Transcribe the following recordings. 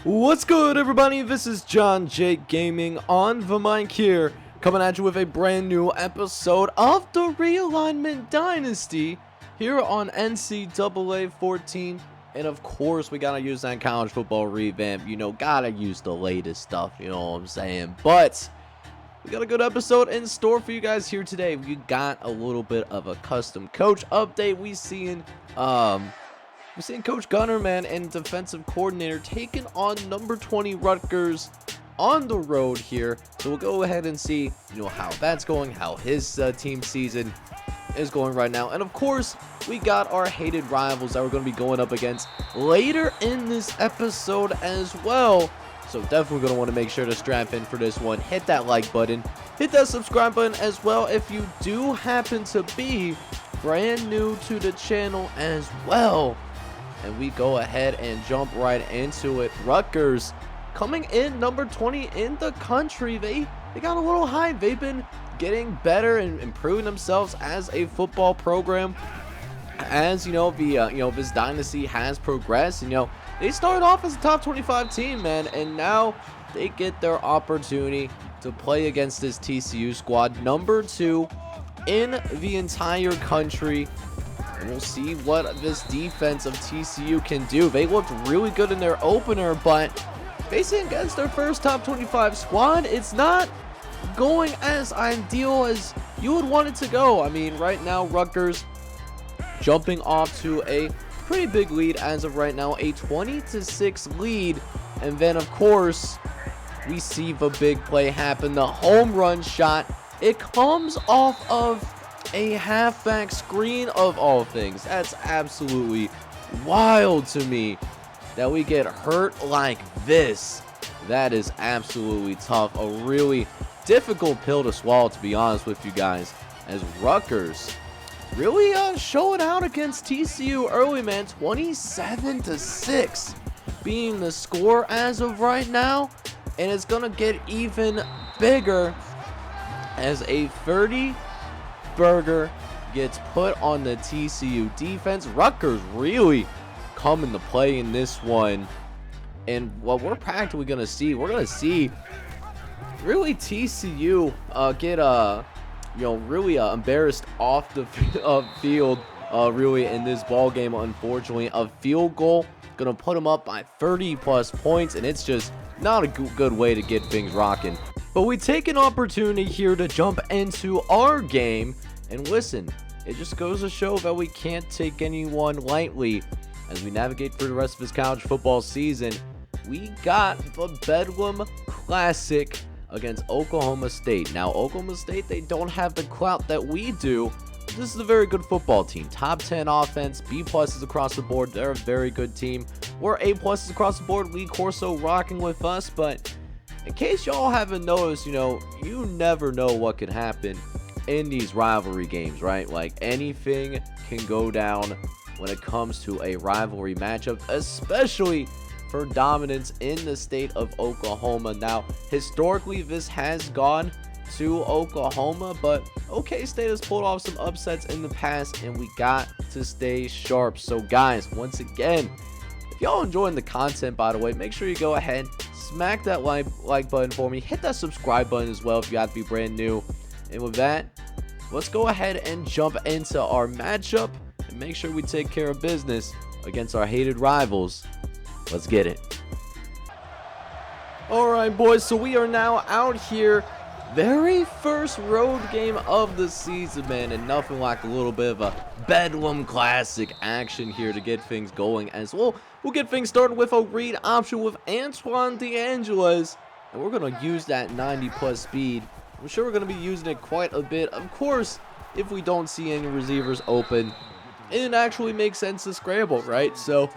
What's good, everybody? This is John Jake Gaming on the mic here, coming at you with a brand new episode of the Realignment Dynasty here on NCAA 14. And of course, we gotta use that college football revamp. Gotta use the latest stuff, you know what I'm saying? But we got a good episode in store for you guys here today. We got a little bit of a custom coach update. We're seeing Coach Gunner, man, and defensive coordinator taking on number 20 Rutgers on the road here. So we'll go ahead and see, how that's going, how his team season is going right now. And of course, we got our hated rivals that we're going to be going up against later in this episode as well. So definitely going to want to make sure to strap in for this one. Hit that like button, hit that subscribe button as well if you do happen to be brand new to the channel as well. And we go ahead and jump right into it. Rutgers coming in number 20 in the country. They got a little high. They've been getting better and improving themselves as a football program. As this dynasty has progressed. They started off as a top 25 team, man, and now they get their opportunity to play against this TCU squad, number 2 in the entire country. And we'll see what this defense of TCU can do. They looked really good in their opener, but facing against their first top 25 squad, it's not going as ideal as you would want it to go. I mean, right now, Rutgers jumping off to a pretty big lead as of right now, a 20-6 lead. And then, of course, we see the big play happen, the home run shot. It comes off of a halfback screen of all things. That's absolutely wild to me that we get hurt like this. That is absolutely tough. A really difficult pill to swallow, to be honest with you guys, as Rutgers really showing out against TCU early, man. 27-6 being the score as of right now, and it's gonna get even bigger as a 30 burger gets put on the TCU defense. Rutgers really come into play in this one, and what we're practically gonna see, really TCU get really embarrassed off the field really in this ball game. Unfortunately, a field goal gonna put them up by 30+ points, and it's just not a good way to get things rocking. But we take an opportunity here to jump into our game. And listen, it just goes to show that we can't take anyone lightly as we navigate through the rest of this college football season. We got the Bedlam Classic against Oklahoma State. Now, Oklahoma State, they don't have the clout that we do. This is a very good football team. Top 10 offense, B+ across the board. They're a very good team. We're A+ across the board. Lee Corso rocking with us. But in case y'all haven't noticed, you never know what could happen in these rivalry games, right? Like, anything can go down when it comes to a rivalry matchup, especially for dominance in the state of Oklahoma. Now, historically, this has gone to Oklahoma, but OK State has pulled off some upsets in the past, and we got to stay sharp. So guys, once again, if y'all enjoying the content, by the way, make sure you go ahead, smack that like button for me, hit that subscribe button as well if you got to be brand new. And with that, let's go ahead and jump into our matchup and make sure we take care of business against our hated rivals. Let's get it. Alright, boys, so we are now out here. Very first road game of the season, man, and nothing like a little bit of a Bedlam Classic action here to get things going as well. We'll get things started with a read option with Antoine DeAngelis, and we're going to use that 90+ speed. I'm sure we're going to be using it quite a bit. Of course, if we don't see any receivers open, it actually makes sense to scramble, right? So,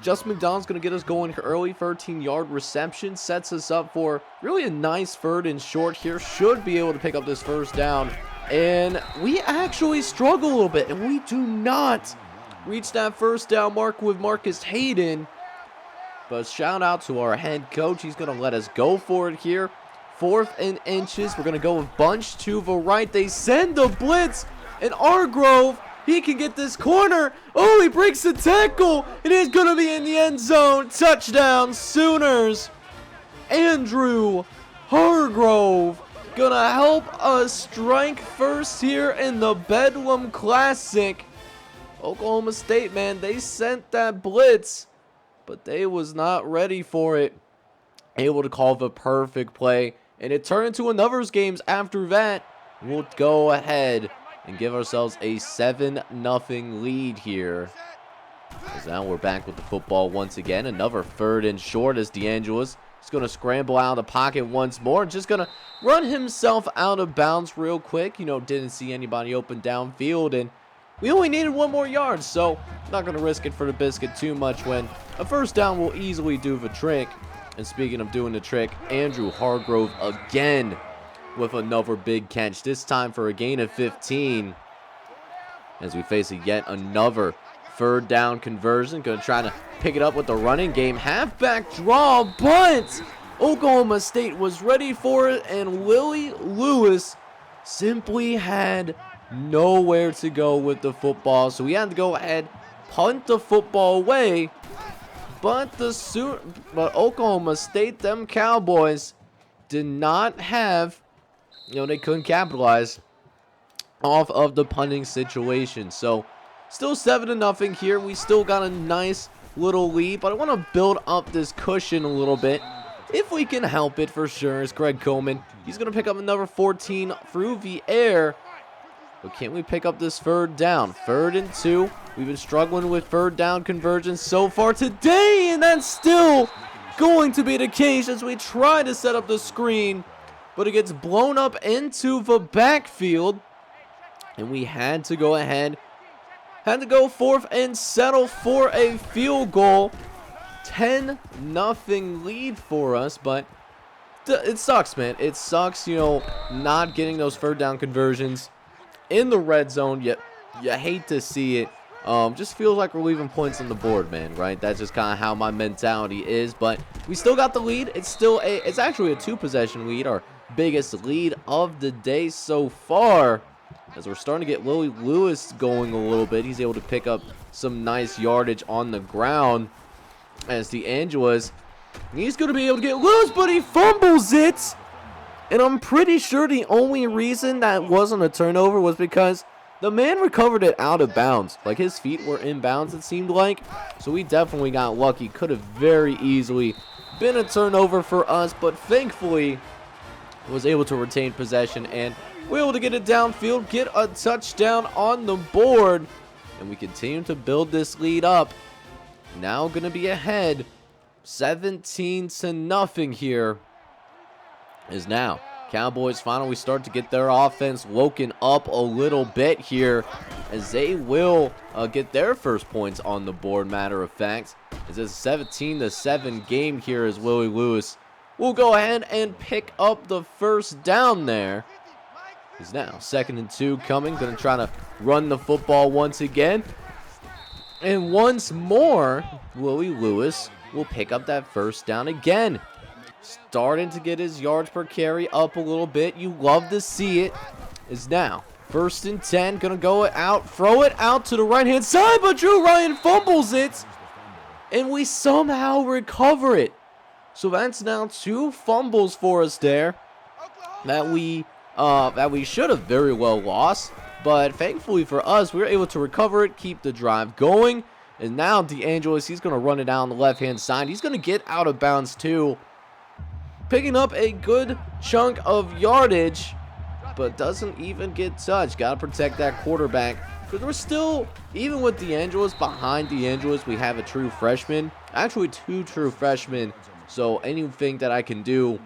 Justin McDonald's going to get us going early. 13-yard reception sets us up for really a nice 3rd and short here. Should be able to pick up this first down. And we actually struggle a little bit, and we do not reach that first down mark with Marcus Hayden. But shout out to our head coach. He's going to let us go for it here. 4th and inches. We're going to go with bunch to the right. They send the blitz, and Argrove, He can get this corner. Oh, he breaks the tackle. It is going to be in the end zone. Touchdown, Sooners. Andrew Hargrove gonna help us strike first here in the Bedlam Classic. Oklahoma State, man, they sent that blitz, but they was not ready for it. Able to call the perfect play, and it turned into a numbers games after that. We'll go ahead and give ourselves a 7-0 lead here. Because now we're back with the football once again. Another 3rd and short as DeAngelis is going to scramble out of the pocket once more. Just going to run himself out of bounds real quick. You know, didn't see anybody open downfield, and we only needed 1 more yard, so not going to risk it for the biscuit too much when a first down will easily do the trick. And speaking of doing the trick, Andrew Hargrove again with another big catch, this time for a gain of 15. As we face yet another 3rd down conversion. Going to try to pick it up with the running game. Halfback draw, but Oklahoma State was ready for it, and Willie Lewis simply had nowhere to go with the football. So we had to go ahead, punt the football away. But Oklahoma State, them Cowboys, did not have, they couldn't capitalize off of the punting situation. So still 7-0 here. We still got a nice little lead, but I want to build up this cushion a little bit if we can help it, for sure. It's Greg Coleman. He's going to pick up another 14 through the air. But can't we pick up this 3rd down? 3rd and 2. We've been struggling with 3rd down conversions so far today, and that's still going to be the case as we try to set up the screen. But it gets blown up into the backfield, and we had to go ahead. Had to go 4th and settle for a field goal. 10-0 lead for us, but it sucks, man. It sucks, not getting those 3rd down conversions in the red zone. You hate to see it. Just feels like we're leaving points on the board, man, right? That's just kind of how my mentality is, but we still got the lead. It's actually a 2-possession lead, our biggest lead of the day so far, as we're starting to get Willie Lewis going a little bit. He's able to pick up some nice yardage on the ground, as DeAngelis, he's going to be able to get loose, but he fumbles it. And I'm pretty sure the only reason that wasn't a turnover was because the man recovered it out of bounds. Like, his feet were in bounds, it seemed like. So we definitely got lucky. Could have very easily been a turnover for us, but thankfully was able to retain possession, and we're able to get it downfield, get a touchdown on the board, and we continue to build this lead up. Now going to be ahead 17-0 here. Is now Cowboys finally start to get their offense woken up a little bit here, as they will get their first points on the board. Matter of fact, it's a 17-7 game here, as Willie Lewis will go ahead and pick up the first down there. Is now 2nd and 2 coming. Going to try to run the football once again, and once more Willie Lewis will pick up that first down again. Starting to get his yards per carry up a little bit. You love to see it. Is now 1st and 10. Gonna go out, throw it out to the right-hand side, but Drew Ryan fumbles it, and we somehow recover it. So that's now 2 fumbles for us there that we should have very well lost. But thankfully for us, we were able to recover it, keep the drive going. And now DeAngelis, he's going to run it down the left-hand side. He's going to get out of bounds too, picking up a good chunk of yardage, but doesn't even get touched. Got to protect that quarterback, because we're still, even with DeAngelis, behind DeAngelis, we have a true freshman. Actually, 2 true freshmen. So anything that I can do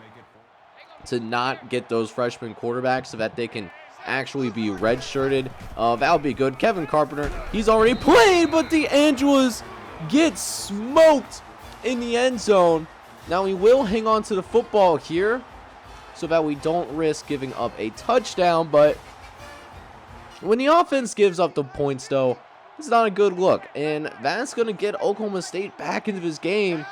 to not get those freshman quarterbacks so that they can actually be redshirted, that would be good. Kevin Carpenter, he's already played, but DeAngelis gets smoked in the end zone. Now we will hang on to the football here so that we don't risk giving up a touchdown, but when the offense gives up the points, though, it's not a good look, and that's going to get Oklahoma State back into this game.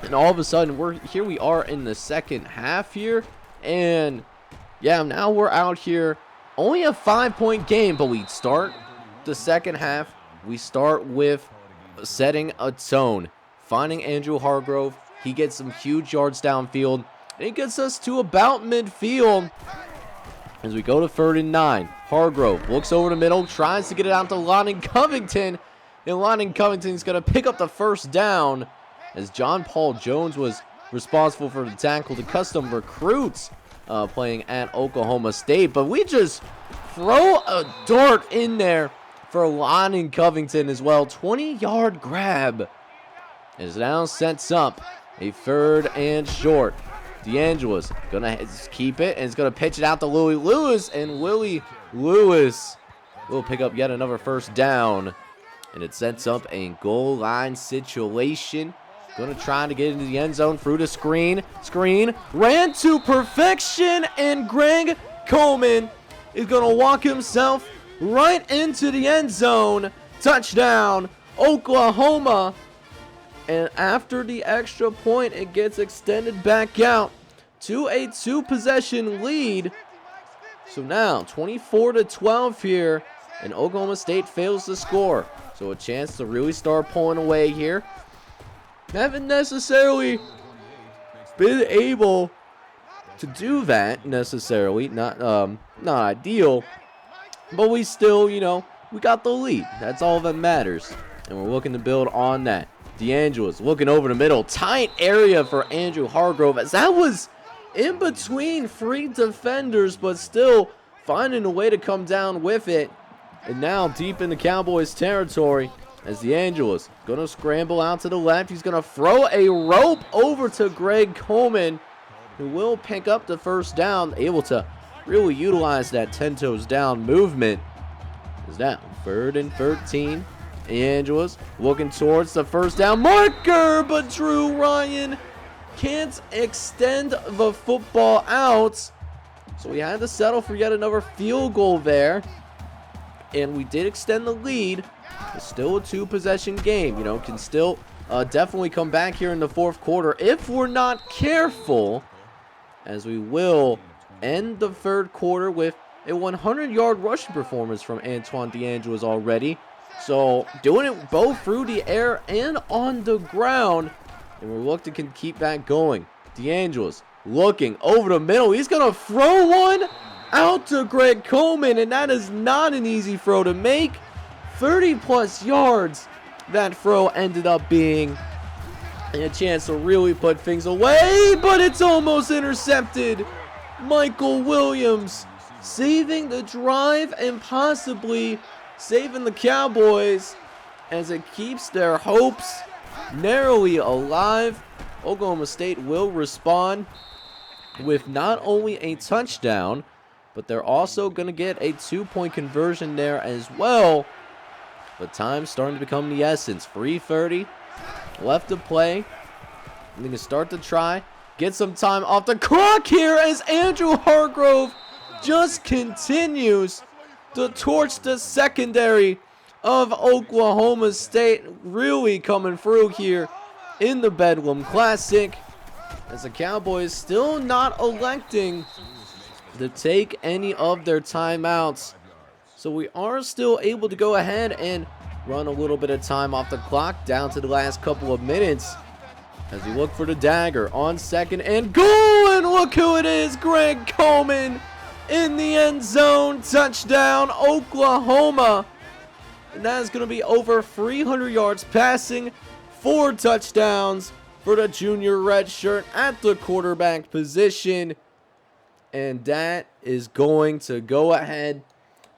And all of a sudden, we are in the second half here, and yeah, now we're out here. Only a 5-point game, but we start the second half, we start with setting a tone, finding Andrew Hargrove. He gets some huge yards downfield, and he gets us to about midfield. As we go to 3rd and 9, Hargrove looks over the middle, tries to get it out to Lonnie Covington, and Lonnie Covington's going to pick up the first down, as John Paul Jones was responsible for the tackle. The custom recruits playing at Oklahoma State, but we just throw a dart in there for Lonnie Covington as well. 20-yard grab, as now sets up a 3rd and short. DeAngelo's gonna keep it, and it's gonna pitch it out to Willie Lewis, and Willie Lewis will pick up yet another first down, and it sets up a goal line situation. Gonna try to get into the end zone through the screen, ran to perfection, and Greg Coleman is gonna walk himself right into the end zone. Touchdown, Oklahoma. And after the extra point, it gets extended back out to a 2-possession lead. So now 24-12 here, and Oklahoma State fails to score. So a chance to really start pulling away here. Haven't necessarily been able to do that necessarily. Not ideal, but we still, we got the lead. That's all that matters, and we're looking to build on that. DeAngelo's looking over the middle. Tight area for Andrew Hargrove, as that was in between 3 defenders, but still finding a way to come down with it. And now deep in the Cowboys territory, as DeAngelo's going to scramble out to the left. He's going to throw a rope over to Greg Coleman, who will pick up the first down, able to really utilize that 10 toes down movement. Is now 3rd and 13. DeAngelo's looking towards the first down marker, but Drew Ryan can't extend the football out. So we had to settle for yet another field goal there. And we did extend the lead. It's still a 2-possession game. Can still definitely come back here in the 4th quarter if we're not careful, as we will end the 3rd quarter with a 100-yard rushing performance from Antoine DeAngelo's already. So doing it both through the air and on the ground, and we're looking to keep that going. DeAngelo's looking over the middle. He's going to throw one out to Greg Coleman, and that is not an easy throw to make. 30-plus yards that throw ended up being, and a chance to really put things away, but it's almost intercepted. Michael Williams saving the drive and possibly saving the Cowboys, as it keeps their hopes narrowly alive. Oklahoma State will respond with not only a touchdown, but they're also going to get a 2-point conversion there as well. But time's starting to become the essence. 3:30 left to play. And they can start to try, get some time off the clock here, as Andrew Hargrove just continues to torch the secondary of Oklahoma State, really coming through here in the Bedlam Classic, as the Cowboys still not electing to take any of their timeouts. So we are still able to go ahead and run a little bit of time off the clock down to the last couple of minutes, as we look for the dagger on 2nd and goal, and look who it is, Greg Coleman in the end zone. Touchdown, Oklahoma. And that is going to be over 300 yards passing, 4 touchdowns for the junior redshirt at the quarterback position. And that is going to go ahead,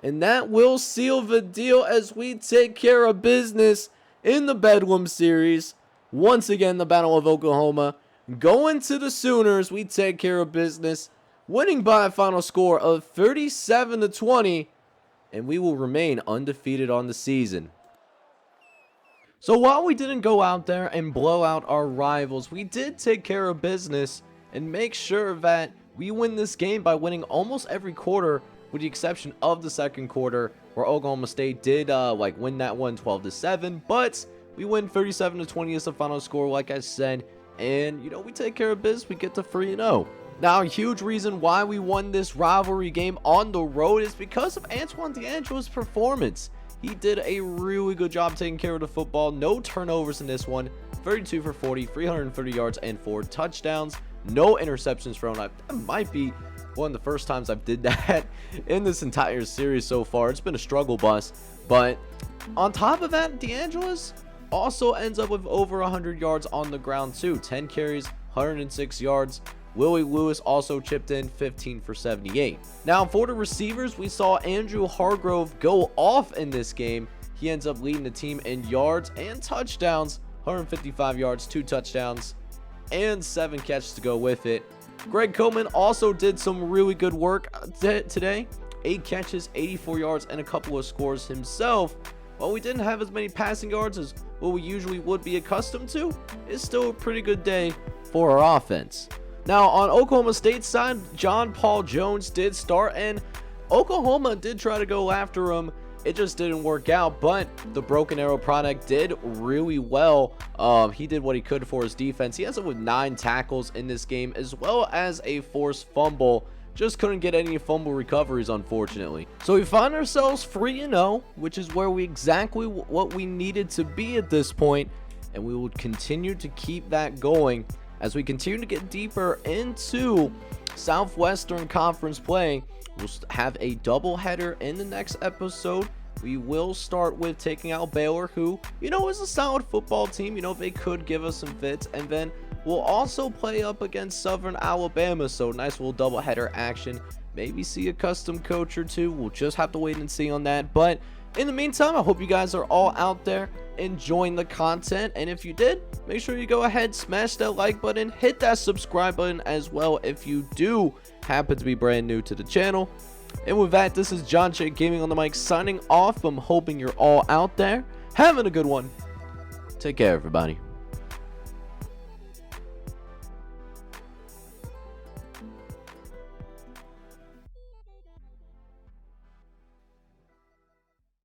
and that will seal the deal as we take care of business in the Bedlam series. Once again, the Battle of Oklahoma going to the Sooners. We take care of business, winning by a final score of 37-20, and we will remain undefeated on the season. So while we didn't go out there and blow out our rivals, we did take care of business and make sure that we win this game by winning almost every quarter, with the exception of the 2nd quarter, where Oklahoma State did win that one 12-7, but we win 37-20 as the final score, like I said. And we take care of business. We get to 3-0. Now, a huge reason why we won this rivalry game on the road is because of Antoine DeAngelo's performance. he did a really good job taking care of the football. No turnovers in this one. 32 for 40, 330 yards, and 4 touchdowns. No interceptions thrown. That might be one of the first times I've did that in this entire series so far. It's been a struggle bus. But on top of that, DeAngelis also ends up with over 100 yards on the ground too. 10 carries, 106 yards. Willie Lewis also chipped in 15 for 78. Now for the receivers, we saw Andrew Hargrove go off in this game. He ends up leading the team in yards and touchdowns. 155 yards, 2 touchdowns, and 7 catches to go with it. Greg Coleman also did some really good work today. 8 catches, 84 yards, and a couple of scores himself. While we didn't have as many passing yards as what we usually would be accustomed to, it's still a pretty good day for our offense. Now, on Oklahoma State's side, John Paul Jones did start, and Oklahoma did try to go after him. It just didn't work out, but the Broken Arrow product did really well. He did what he could for his defense. He ends up with 9 tackles in this game, as well as a forced fumble. Just couldn't get any fumble recoveries, unfortunately. So we find ourselves 3-0, which is where we exactly what we needed to be at this point, and we will continue to keep that going as we continue to get deeper into Southwestern Conference play. We'll have a doubleheader in the next episode. We will start with taking out Baylor, who, is a solid football team. They could give us some fits. And then we'll also play up against Southern Alabama. So nice little doubleheader action. Maybe see a custom coach or two. We'll just have to wait and see on that. But in the meantime, I hope you guys are all out there enjoying the content. And if you did, make sure you go ahead, smash that like button, hit that subscribe button as well if you do happen to be brand new to the channel. And with that, this is John J Gaming on the mic signing off. I'm hoping you're all out there having a good one. Take care, everybody.